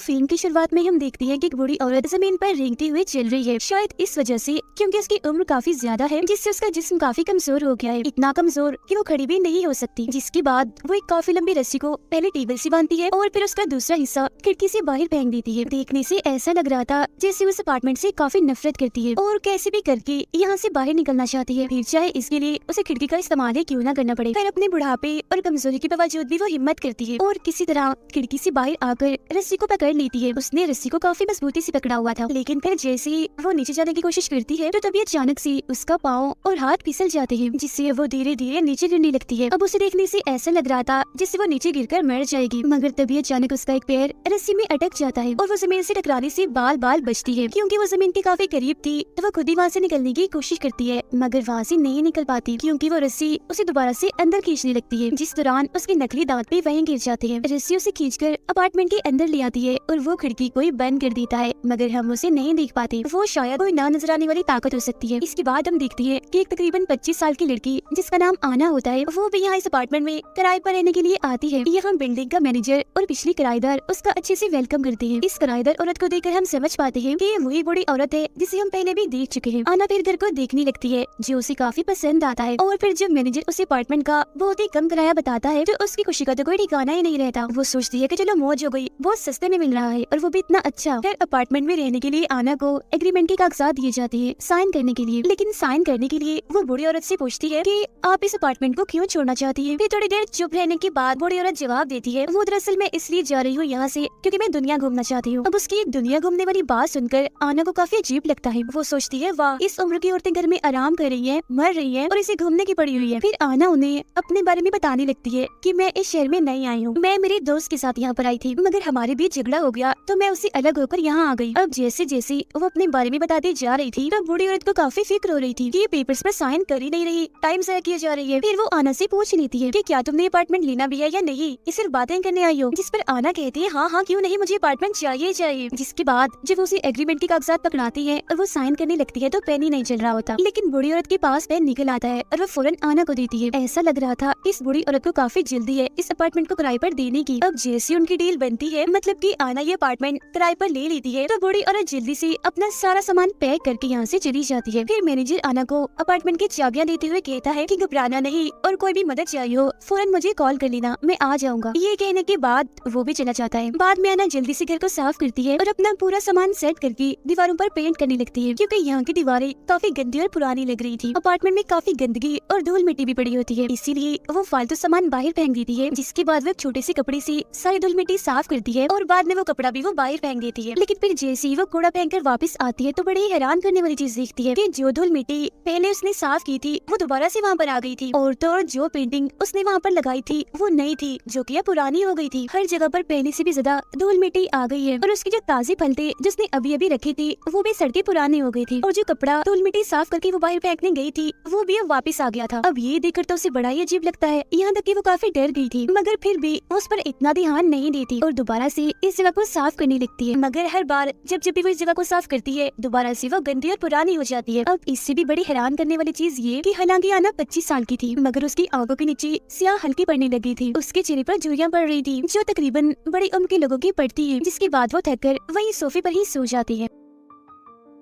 Film की शुरुआत में हम देखते हैं कि एक बूढ़ी औरत जमीन पर रेंगती हुई चल रही है, शायद इस वजह से क्योंकि उसकी उम्र काफी ज्यादा है, जिससे उसका जिस्म काफी कमजोर हो गया है, इतना कमजोर कि वो खड़ी भी नहीं हो सकती। जिसके बाद वो एक काफी लंबी रस्सी को पहले टेबल से बांधती है और फिर उसका दूसरा हिस्सा खिड़की से बाहर फेंक देती है। देखने से ऐसा लग रहा था जैसे उस अपार्टमेंट से काफी नफरत करती है और कैसे भी करके यहाँ से बाहर निकलना चाहती है, फिर चाहे इसके लिए उसे खिड़की का इस्तेमाल ही क्यों ना करना पड़े। फिर अपने बुढ़ापे और कमजोरी के बावजूद भी वो हिम्मत करती है और किसी तरह खिड़की से बाहर आकर रस्सी को पकड़ लेती है। उसने रस्सी को काफी मजबूती से पकड़ा हुआ था, लेकिन फिर जैसे ही वो नीचे जाने की कोशिश करती है तो तभी अचानक से उसका पाँव और हाथ फिसल जाते हैं, जिससे वो धीरे धीरे नीचे गिरने लगती है। अब उसे देखने से ऐसा लग रहा था जिससे वो नीचे गिरकर मर जाएगी, मगर तभी अचानक उसका एक पैर रस्सी में अटक जाता है और वो जमीन से टकराने से बाल बाल बचती है। क्योंकि वो जमीन के काफी करीब थी तो वो खुद ही वहाँ से निकलने की कोशिश करती है, मगर वहाँ से नहीं निकल पाती क्योंकि वो रस्सी उसे दोबारा से अंदर खींचने लगती है, जिस दौरान उसके नकली दांत भी वहीं गिर जाते हैं। रस्सी उसे खींचकर अपार्टमेंट के अंदर ले आती है और वो खिड़की को ही बंद कर देता है, मगर हम उसे नहीं देख पाते। वो शायद कोई ना नजर आने वाली ताकत हो सकती है। इसके बाद हम देखते हैं कि एक तकरीबन 25 साल की लड़की जिसका नाम आना होता है, वो भी यहाँ इस अपार्टमेंट में किराए पर रहने के लिए आती है। यहाँ बिल्डिंग का मैनेजर और पिछली किराएदार उसका अच्छे से वेलकम करते हैं। इस किराएदार औरत को देखकर हम समझ पाते हैं कि ये वही बूढ़ी औरत है जिसे हम पहले भी देख चुके हैं। आना फिर घर को देखने लगती है जो उसे काफी पसंद आता है और फिर जब मैनेजर उसे अपार्टमेंट का बहुत ही कम किराया बताता है तो उसकी खुशी का तो कोई ठिकाना ही नहीं रहता। वो सोचती है कि चलो मौज हो गई, बहुत सस्ते में मिल रहा है और वो भी इतना अच्छा। फिर अपार्टमेंट में रहने के लिए आना को एग्रीमेंट के कागजात दिए जाते हैं साइन करने के लिए, लेकिन साइन करने के लिए वो बूढ़ी औरत से पूछती है कि आप इस अपार्टमेंट को क्यों छोड़ना चाहती है। फिर थोड़ी देर चुप रहने के बाद बूढ़ी औरत जवाब देती है, वो दरअसल मैं इसलिए जा रही हूँ यहाँ से क्योंकि मैं दुनिया घूमना चाहती हूँ। अब उसकी दुनिया घूमने वाली बात सुनकर आना को काफी अजीब लगता है। वो सोचती है वाह, इस उम्र की औरतें घर में आराम कर रही है, मर रही है और इसे घूमने की पड़ी हुई है। फिर आना उन्हें अपने बारे में बताने लगती है कि मैं इस शहर में नई आई हूँ, मैं मेरे दोस्त के साथ यहाँ पर आई थी, मगर हमारे बीच झगड़ा हो गया तो मैं उससे अलग होकर यहाँ आ गई। अब जैसे जैसे वो अपने बारे में बताती जा रही थी तो बूढ़ी औरत को काफी फिक्र हो रही थी कि ये पेपर्स पर साइन कर ही नहीं रही, टाइम से किया जा रही है। फिर वो आना से पूछ लेती है कि क्या तुमने अपार्टमेंट लेना भी है या नहीं, ये सिर्फ बातें करने आई हो। जिस पर आना कहती है हाँ हाँ क्यों नहीं, मुझे अपार्टमेंट चाहिए। जिसके बाद जब उसे एग्रीमेंट के कागजात पकड़ाती है और वो साइन करने लगती है तो पेन ही नहीं चल रहा होता, लेकिन बूढ़ी औरत के पास पेन निकल आता है और वो फौरन आना को देती है। ऐसा लग रहा था इस बूढ़ी औरत को काफी जल्दी है इस अपार्टमेंट को किराए पर देने की। अब जैसी उनकी डील बनती है, मतलब कि आना ये अपार्टमेंट किराए पर ले लेती है, तो बूढ़ी औरत जल्दी से अपना सारा सामान पैक करके यहाँ से चली जाती है। फिर मैनेजर आना को अपार्टमेंट की चाबियां देते हुए कहता है कि घबराना नहीं और कोई भी मदद चाहिए हो फौरन मुझे कॉल कर लेना, मैं आ जाऊंगा। ये कहने के बाद वो भी चला जाता है। बाद में आना जल्दी से घर को साफ करती है और अपना पूरा सामान सेट करके दीवारों पर पेंट करने लगती है, क्योंकि यहाँ की दीवारें काफी गंदी और पुरानी लग रही थी। अपार्टमेंट में काफी गंदगी और धूल मिट्टी भी पड़ी होती है, इसीलिए वो फालतू सामान बाहर फेंक देती है। जिसके बाद वो एक छोटे से कपड़े से सारी धूल मिट्टी साफ करती है और बाद में वो कपड़ा भी वो बाहर फेंक देती है। लेकिन फिर जैसे ही वो कूड़ा फेंक कर वापस आती है तो बड़ी हैरान करने वाली चीज देखती है कि जो धूल मिट्टी पहले उसने साफ की थी वो दोबारा से वहाँ पर आ गई थी, और तो और जो पेंटिंग उसने वहाँ पर लगाई थी वो नई थी जो कि पुरानी हो गई थी। हर जगह पर पहले से भी ज्यादा धूल मिट्टी आ गई है और उसके जो ताजे फल थे जिसने अभी अभी रखी थी वो भी सड़के पुराने हो गई थी, और जो कपड़ा धूल मिट्टी साफ करके वो बाहर फेंकने गई थी वो भी अब वापस आ गया था। अब ये देखकर तो उसे बड़ा ही अजीब लगता है, यहाँ तक कि वो काफी डर गई थी, मगर फिर भी उस पर इतना ध्यान नहीं देती और दोबारा से इस जगह को साफ करने लगती है। मगर हर बार जब भी वो इस जगह को साफ करती है दोबारा से वो गंदी और पुरानी हो जाती है। अब इससे भी बड़ी हैरान करने वाली चीज ये कि हालांकि आना 25 साल की थी, मगर उसकी आंखों के नीचे स्याह हल्की पड़ने लगी थी, उसके चेहरे पर झुर्रियां पड़ रही थी जो तकरीबन बड़ी उम्र के लोगों की पड़ती है। जिसके बाद वो थककर वही सोफे पर ही सो जाती है।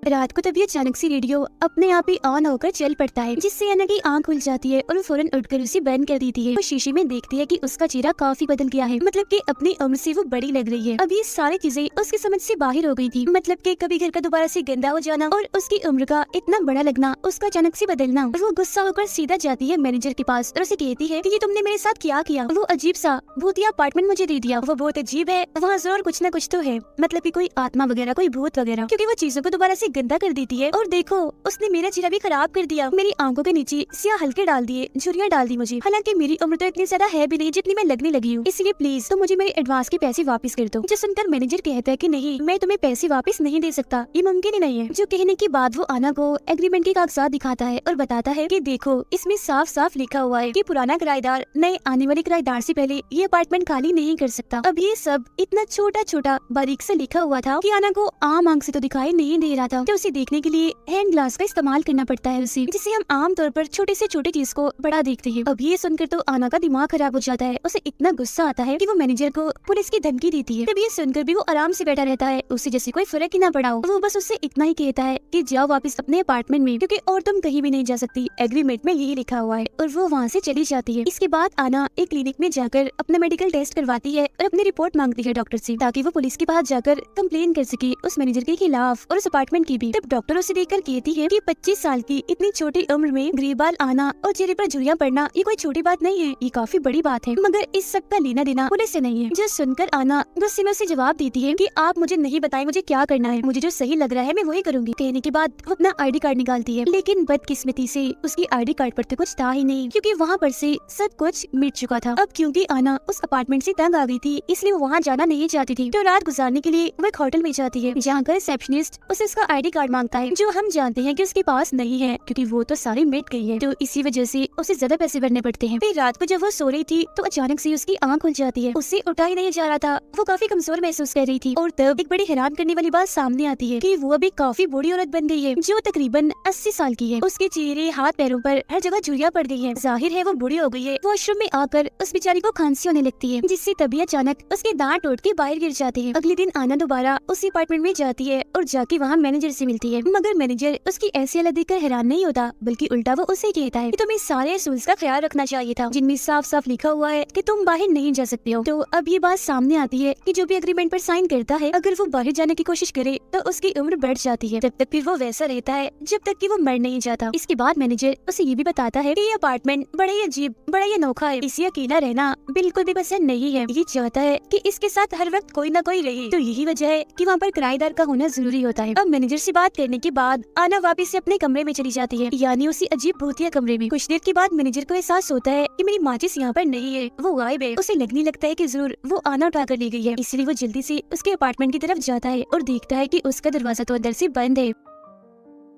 रात को तभी अचानक से रेडियो अपने आप ही ऑन होकर चल पड़ता है, जिससे अना की आंख खुल जाती है और वो फौरन उठकर उसे बंद कर देती है। वो शीशे में देखती है कि उसका चेहरा काफी बदल गया है, मतलब कि अपनी उम्र से वो बड़ी लग रही है। अब ये सारी चीजें उसकी समझ से बाहर हो गई थी, मतलब कि कभी घर का दोबारा से गंदा हो जाना और उसकी उम्र का इतना बड़ा लगना, उसका अचानक से बदलना। और वो गुस्सा होकर सीधा जाती है मैनेजर के पास और उसे कहती है कि ये तुमने मेरे साथ क्या किया, वो अजीब सा भूतिया अपार्टमेंट मुझे दे दिया, वो बहुत अजीब है, वहाँ जरूर कुछ न कुछ तो है, मतलब कि कोई आत्मा वगैरह, कोई भूत वगैरह, क्योंकि वो चीजों को दोबारा से गंदा कर देती है। और देखो उसने मेरा चेहरा भी खराब कर दिया, मेरी आंखों के नीचे स्याह हल्के डाल दिए, झुर्रियां डाल दी मुझे, हालांकि मेरी उम्र तो इतनी ज्यादा है भी नहीं जितनी मैं लगने लगी हूँ, इसलिए प्लीज तो मुझे मेरे एडवांस के पैसे वापस कर दो। जो सुनकर मैनेजर कहता है कि नहीं, मैं तुम्हें पैसे वापस नहीं दे सकता, ये मुमकिन ही नहीं है। जो कहने के बाद वो आना को एग्रीमेंट के कागजात दिखाता है और बताता है कि देखो इसमें साफ साफ लिखा हुआ है कि पुराना किराएदार नए आने वाले किराएदार से पहले ये अपार्टमेंट खाली नहीं कर सकता। अब ये सब इतना छोटा छोटा बारीक से लिखा हुआ था कि आना को आम आंख से तो दिखाई नहीं दे रहा था, था, तो उसे देखने के लिए हैंड ग्लास का इस्तेमाल करना पड़ता है उसे, जिसे हम आमतौर पर छोटे से छोटे चीज को बड़ा देखते हैं। अब ये सुनकर तो आना का दिमाग खराब हो जाता है। उसे इतना गुस्सा आता है कि वो मैनेजर को पुलिस की धमकी देती है। तब ये सुनकर भी वो आराम से बैठा रहता है, उसे जैसे कोई फर्क ही ना पड़ा हो। वो बस उससे इतना ही कहता है कि जाओ वापस अपने अपार्टमेंट में, क्योंकि और तुम कहीं भी नहीं जा सकती, एग्रीमेंट में यही लिखा हुआ है। और वो वहाँ से चली जाती है। इसके बाद आना एक क्लिनिक में जाकर अपना मेडिकल टेस्ट करवाती है और अपनी रिपोर्ट मांगती है डॉक्टर से, ताकि वो पुलिस के पास जाकर कंप्लेन कर सके उस मैनेजर के खिलाफ और उस अपार्टमेंट की भी। तब डॉक्टर उसे देखकर कहती है कि 25 साल की इतनी छोटी उम्र में ग्रीबाल आना और चेहरे पर झुर्रियां पड़ना ये कोई छोटी बात नहीं है, ये काफी बड़ी बात है। मगर इस सब का लेना देना पुलिस से नहीं है। जो सुनकर आना गुस्से में उसे जवाब देती है कि आप मुझे नहीं बताएं मुझे क्या करना है, मुझे जो सही लग रहा है मैं वही करूंगी। कहने के बाद वो अपना ID कार्ड निकालती है, लेकिन बदकिस्मती से उसकी ID कार्ड पर तो कुछ था ही नहीं, क्योंकि वहाँ पर से सब कुछ मिट चुका था। अब क्योंकि आना उस अपार्टमेंट से तंग आ गई थी, इसलिए वो वहाँ जाना नहीं चाहती थी, तो रात गुजारने के लिए वो एक होटल में जाती है, जहाँ का रिसेप्शनिस्ट उसे उसका ID कार्ड मांगता है, जो हम जानते हैं कि उसके पास नहीं है, क्योंकि वो तो सारी मिट गई है। तो इसी वजह से उसे ज्यादा पैसे भरने पड़ते हैं। फिर रात को जब वो सो रही थी तो अचानक से उसकी आंख खुल जाती है। उससे उठा ही नहीं जा रहा था, वो काफी कमजोर महसूस कर रही थी। और तब एक बड़ी हैरान करने वाली बात सामने आती है कि वो अभी काफी बूढ़ी औरत बन गई है, जो तकरीबन 80 साल की है। उसके चेहरे हाथ पैरों पर हर जगह झुर्रियां पड़ गई है, जाहिर है वो बूढ़ी हो गई है। वॉशरूम में आकर उस बेचारी को खांसी होने लगती है, जिससे तभी अचानक उसके दांत टूट के बाहर गिर जाते हैं। अगले दिन आना दोबारा उसी अपार्टमेंट में जाती है और जाके वहाँ मैनेजर से मिलती है, मगर मैनेजर उसकी ऐसी हालत देखकर हैरान नहीं होता, बल्कि उल्टा वो उसे कहता है कि तुम्हें सारे रूल्स का ख्याल रखना चाहिए था, जिनमें साफ साफ लिखा हुआ है कि तुम बाहर नहीं जा सकते हो। तो अब ये बात सामने आती है कि जो भी एग्रीमेंट पर साइन करता है, अगर वो बाहर जाने की कोशिश करे तो उसकी उम्र बढ़ जाती है। तब तक फिर वो वैसा रहता है जब तक कि वो मर नहीं जाता। इसके बाद मैनेजर उसे ये भी बताता है कि ये अपार्टमेंट बड़ा ही अजीब, बड़ा ही अनोखा है, इसे अकेला रहना बिल्कुल भी पसंद नहीं है। ये चाहता है कि इसके साथ हर वक्त कोई ना कोई रहे, तो यही वजह है कि वहाँ पर किराएदार का होना जरूरी होता है। अब मैनेजर से बात करने के बाद आना वापस से अपने कमरे में चली जाती है, यानी उसी अजीब भूतिया कमरे में। कुछ देर के बाद मैनेजर को एहसास होता है कि मेरी माचिस यहाँ पर नहीं है, वो गायब है। उसे लगने लगता है कि जरूर वो आना उठा कर ले गई है, इसलिए वो जल्दी से उसके अपार्टमेंट की तरफ जाता है और देखता है कि उसका दरवाजा तो अंदर से बंद है।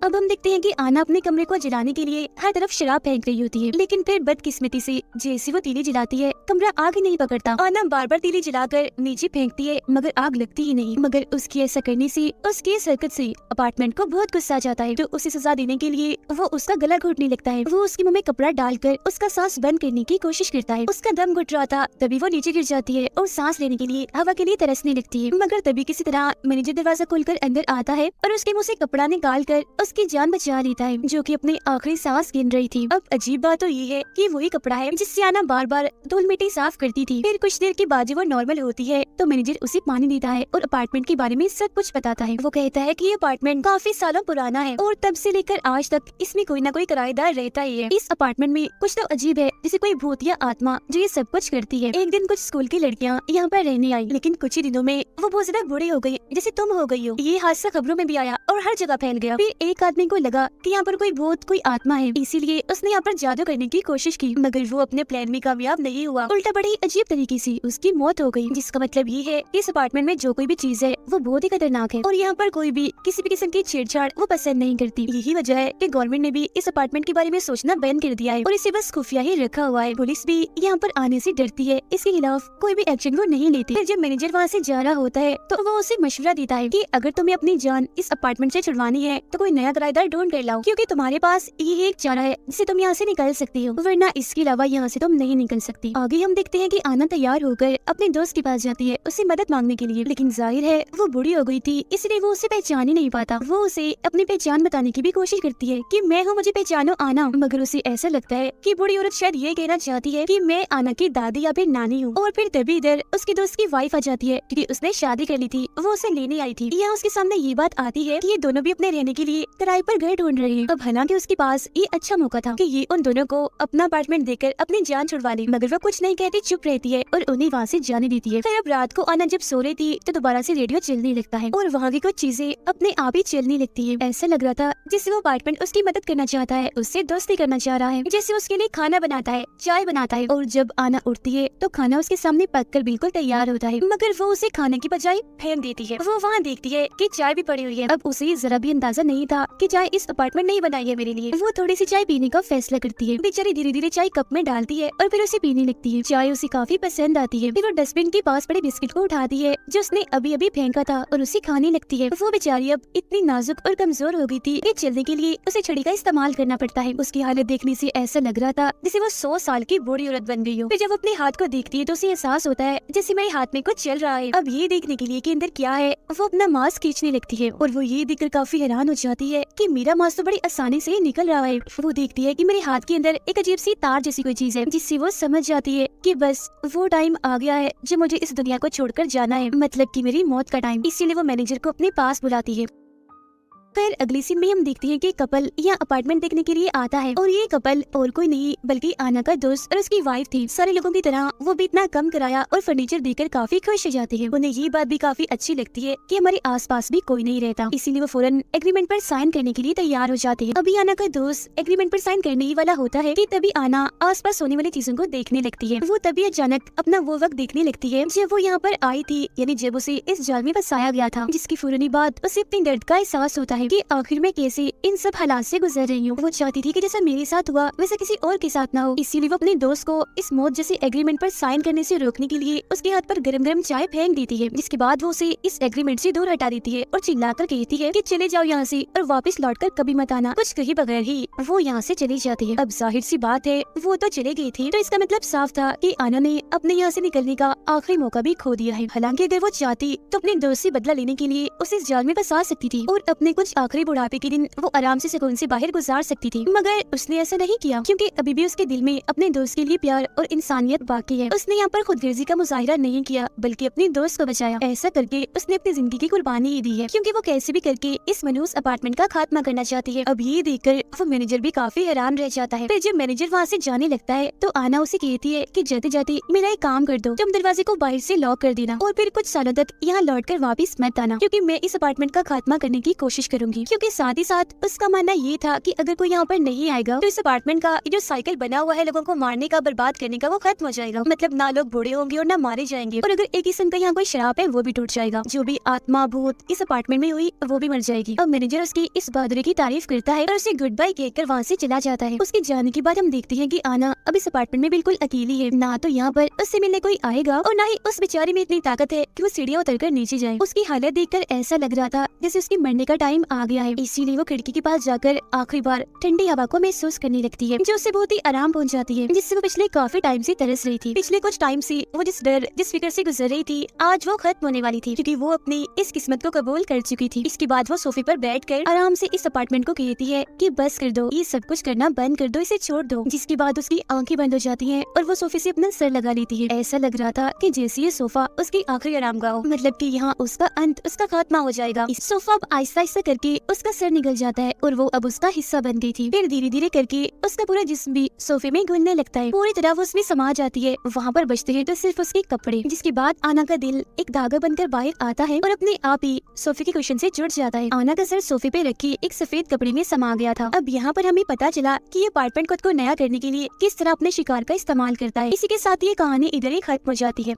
अब हम देखते हैं कि आना अपने कमरे को जलाने के लिए हर तरफ शराब फेंक रही होती है, लेकिन फिर बदकिस्मती से जैसे वो तीली जलाती है कमरा आग ही नहीं पकड़ता। आना बार बार तीली जलाकर नीचे फेंकती है, मगर आग लगती ही नहीं। मगर उसकी ऐसा करने से, उसकी इस हरकत से अपार्टमेंट को बहुत गुस्सा आ जाता है, तो उसे सजा देने के लिए वो उसका गला घोटने लगता है। वो उसके मुंह में कपड़ा डालकर उसका सांस बंद करने की कोशिश करता है। उसका दम घुट रहा था, तभी वो नीचे गिर जाती है और सांस लेने के लिए हवा के लिए तरसने लगती है। मगर तभी किसी तरह मैनेजर दरवाजा खोलकर अंदर आता है और उसके मुंह से कपड़ा निकाल कर उसकी जान बचा लेता है, जो कि अपनी आखिरी सांस गिन रही थी। अब अजीब बात तो ये है कि वही कपड़ा है जिससे आना बार बार धूल मिट्टी साफ करती थी। फिर कुछ देर के बाद जब वो नॉर्मल होती है तो मैनेजर उसे पानी देता है और अपार्टमेंट के बारे में सब कुछ बताता है। वो कहता है कि ये अपार्टमेंट काफी सालों पुराना है और तब से लेकर आज तक इसमें कोई ना कोई किराएदार रहता ही है। इस अपार्टमेंट में कुछ तो अजीब है, जैसे कोई भूत या आत्मा जो ये सब कुछ करती है। एक दिन कुछ स्कूल की लड़कियाँ यहाँ पर रहने आई, लेकिन कुछ ही दिनों में वो बहुत ज्यादा बुरी हो गई, जैसे तुम हो गई हो। ये हादसा खबरों में भी आया और हर जगह फैल गया। फिर एक आदमी को लगा कि यहाँ पर कोई भूत, कोई आत्मा है, इसीलिए उसने यहाँ पर जादू करने की कोशिश की, मगर वो अपने प्लान में कामयाब नहीं हुआ। उल्टा बड़ी अजीब तरीके से उसकी मौत हो गई, जिसका मतलब ये है इस अपार्टमेंट में जो कोई भी चीज है वो बहुत ही खतरनाक है और यहाँ पर कोई भी किसी भी किस्म की छेड़छाड़ वो पसंद नहीं करती। यही वजह है कि गवर्नमेंट ने भी इस अपार्टमेंट के बारे में सोचना बंद कर दिया है और इसे बस खुफिया ही रखा हुआ है। पुलिस भी यहाँ पर आने से डरती है, इसके खिलाफ कोई भी एक्शन वो नहीं लेती। फिर जब मैनेजर वहाँ से जा रहा होता है तो वो उसे मशवरा देता है कि अगर तुम्हें अपनी जान इस अपार्टमेंट से छुड़वानी है तो कोई नया किराएदार ढूंढ कर लाओ, क्योंकि तुम्हारे पास ये एक चारा है जिससे तुम यहाँ से निकल सकती हो, वरना इसके अलावा यहाँ से तुम नहीं निकल सकती। आगे हम देखते हैं कि आना तैयार होकर अपने दोस्त के पास जाती है उससे मदद मांगने के लिए, लेकिन जाहिर है वो बूढ़ी हो गई थी, इसलिए वो उसे पहचान ही नहीं पाता। वो उसे अपनी पहचान बताने की भी कोशिश करती है कि मैं हूँ, मुझे पहचानो आना, मगर उसे ऐसा लगता है कि बूढ़ी औरत शायद ये कहना चाहती है कि मैं आना की दादी या फिर नानी हूँ। और फिर तभी इधर उसके दोस्त की वाइफ आ जाती है, क्योंकि उसने शादी कर ली थी, वो उसे लेने आई थी। यहाँ उसके सामने ये बात आती है कि ये दोनों भी अपने रहने के लिए किराए पर घर ढूंढ रहे हैं। अब हालांकि उसके पास ये अच्छा मौका था कि ये उन दोनों को अपना अपार्टमेंट देकर अपनी जान छुड़वा ले, मगर वो कुछ नहीं कहती, चुप रहती है और उन्हें वहाँ से जाने देती है। फिर अब रात को आना जब सो रही थी तो दोबारा से रेडियो चलने लगता है और वहाँ की कुछ चीजें अपने आप ही चलने लगती है। ऐसा लग रहा था जिससे वो अपार्टमेंट उसकी मदद करना चाहता है, उससे दोस्ती करना चाह रहा है, जैसे उसके लिए खाना बनाता है, चाय बनाता है। और जब आना उठती है तो खाना उसके सामने पककर बिल्कुल तैयार होता है, मगर वो उसे खाने की बजाय फेंक देती है। वो वहाँ देखती है कि चाय भी पड़ी हुई है। अब उसे जरा भी अंदाजा नहीं था कि चाय इस अपार्टमेंट नहीं बनाई है मेरे लिए। वो थोड़ी सी चाय पीने का फैसला करती है। बेचारी धीरे धीरे चाय कप में डालती है और फिर उसे पीने लगती है। चाय उसे काफी पसंद आती है। फिर वो डस्टबिन के पास पड़े बिस्किट को उठाती है जो उसने अभी अभी फेंका था और उसे खाने लगती है। वो बेचारी अब इतनी नाजुक और कमजोर हो गई थी कि चलने के लिए उसे छड़ी का इस्तेमाल करना पड़ता है। उसकी हालत देखने से ऐसा लग रहा था जैसे वो 100 साल की बूढ़ी औरत बन गई हो। फिर जब वो अपने हाथ को देखती है तो उसे एहसास होता है जैसे मेरे हाथ में कुछ चल रहा है। अब ये देखने के लिए कि अंदर क्या है, वो अपना मास्क खींचने लगती है और वो ये देखकर काफी हैरान हो जाती है कि मेरा मास्क तो बड़ी आसानी से निकल रहा है। वो देखती है कि मेरे हाथ के अंदर एक अजीब सी तार जैसी कोई चीज है, जिससे वो समझ जाती है कि बस वो टाइम आ गया है जब मुझे इस दुनिया को छोड़कर जाना है, मतलब कि मेरी मौत का टाइम। इसीलिए वो मैनेजर को अपने पास बुलाती है। फिर अगली सीन में हम देखते हैं कि कपल यहाँ अपार्टमेंट देखने के लिए आता है और ये कपल और कोई नहीं बल्कि आना का दोस्त और उसकी वाइफ थी। सारे लोगों की तरह वो भी इतना कम किराया और फर्नीचर देकर काफी खुश हो जाती है। उन्हें ये बात भी काफी अच्छी लगती है कि हमारे आसपास भी कोई नहीं रहता, इसीलिए वो फौरन एग्रीमेंट पर साइन करने के लिए तैयार हो जाती है। अभी आना का दोस्त एग्रीमेंट पर साइन करने ही वाला होता है कि तभी आना आसपास होने वाली चीजों को देखने लगती है। वो तभी अचानक अपना वो वक्त देखने लगती है जब वो यहाँ पर आई थी, यानी जब उसे इस जाल में फंसाया गया था, जिसकी फौरनी बाद उसे अपने दर्द का एहसास होता है कि आखिर में कैसे इन सब हालात से गुजर रही हूँ। वो चाहती थी कि जैसा मेरे साथ हुआ वैसे किसी और के साथ ना हो, इसीलिए वो अपने दोस्त को इस मौत जैसे एग्रीमेंट पर साइन करने से रोकने के लिए उसके हाथ पर गरम गरम चाय फेंक देती है, जिसके बाद वो उसे इस एग्रीमेंट से दूर हटा देती है और चिल्लाकर कहती है कि चले जाओ यहाँ से और वापस लौटकर कभी मत आना। कुछ कहे बगैर ही वो यहाँ से चली जाती है। अब जाहिर सी बात है वो तो चले गई थी, तो इसका मतलब साफ था कि आना ने अपने यहाँ से निकलने का आखिरी मौका भी खो दिया है। हालांकि अगर वो चाहती तो अपने दोस्त से बदला लेने के लिए उसे इस जाल में फंसा सकती थी और अपने कुछ आखिरी बुढ़ापे के दिन वो आराम से सुकून से बाहर गुजार सकती थी, मगर उसने ऐसा नहीं किया क्योंकि अभी भी उसके दिल में अपने दोस्त के लिए प्यार और इंसानियत बाकी है। उसने यहाँ पर खुदगर्जी का मुजाहिरा नहीं किया बल्कि अपने दोस्त को बचाया। ऐसा करके उसने अपनी जिंदगी की कुर्बानी ही दी है क्योंकि वो कैसे भी करके इस मनहूस अपार्टमेंट का खात्मा करना चाहती है। अब ये देखकर वो मैनेजर भी काफी हैरान रह जाता है। फिर जब मैनेजर वहाँ से जाने लगता है तो आना उसे कहती है कि जाते जाते मेरा एक काम कर दो, तुम दरवाजे को बाहर से लॉक कर देना और फिर कुछ सालों तक यहाँ लौट कर वापिस मत आना, क्योंकि मैं इस अपार्टमेंट का खात्मा करने की कोशिश करूंगी। क्योंकि साथ ही साथ उसका मानना ये था कि अगर कोई यहाँ पर नहीं आएगा तो इस अपार्टमेंट का जो साइकिल बना हुआ है लोगों को मारने का, बर्बाद करने का, वो खत्म हो जाएगा। मतलब ना लोग बूढ़े होंगे और ना मारे जाएंगे, और अगर एक किस्म का यहाँ कोई शराब है वो भी टूट जाएगा। जो भी आत्मा भूत इस अपार्टमेंट में हुई वो भी मर जाएगी। अब मैनेजर उसकी इस बहादुरी की तारीफ करता है और उसे गुड बाय कहकर वहाँ से चला जाता है। उसके जाने के बाद हम देखते हैं कि आना अब इस अपार्टमेंट में बिल्कुल अकेली है। ना तो यहाँ पर उससे मिलने कोई आएगा और ना ही उस बेचारी में इतनी ताकत है कि वो सीढ़ियाँ उतरकर नीचे जाए। उसकी हालत देखकर ऐसा लग रहा था जैसे उसकी मरने का टाइम आ गया है, इसीलिए वो खिड़की के पास जाकर आखिरी बार ठंडी हवा को महसूस करने लगती है जो उसे बहुत ही आराम पहुंचाती है, जिससे वो पिछले काफी टाइम से तरस रही थी। पिछले कुछ टाइम से वो जिस डर जिस फिक्र से गुजर रही थी आज वो खत्म होने वाली थी, क्योंकि वो अपनी इस किस्मत को कबूल कर चुकी थी। इसके बाद वो सोफे पर बैठकर आराम से इस अपार्टमेंट को कहती है कि बस कर दो, ये सब कुछ करना बंद कर दो, इसे छोड़ दो। जिसके बाद उसकी आंखें बंद हो जाती हैं और वो सोफे से अपना सर लगा लेती है। ऐसा लग रहा था कि जैसे ये सोफा उसकी आखिरी आरामगाह हो, मतलब कि यहाँ उसका अंत, उसका खात्मा हो जाएगा। इस सोफा अब आहिस्ता आहिस्ता करके उसका सर निकल जाता है और वो अब उसका हिस्सा बन गई थी। फिर धीरे धीरे करके उसका पूरा जिस्म भी सोफे में घुलने लगता है, पूरी तरह वो उसमें समा जाती है। वहाँ पर बचते हैं तो सिर्फ उसके कपड़े, जिसके बाद आना का दिल एक धागा बनकर बाहर आता है और अपने आप ही सोफे के कुशन से जुड़ जाता है। आना का सर सोफे पे रखी एक सफेद कपड़े में समा गया था। अब यहाँ पर हमें पता चला कि ये अपार्टमेंट खुद को नया करने के लिए किस तरह अपने शिकार का इस्तेमाल करता है। इसी के साथ ये कहानी इधर ही खत्म हो जाती है।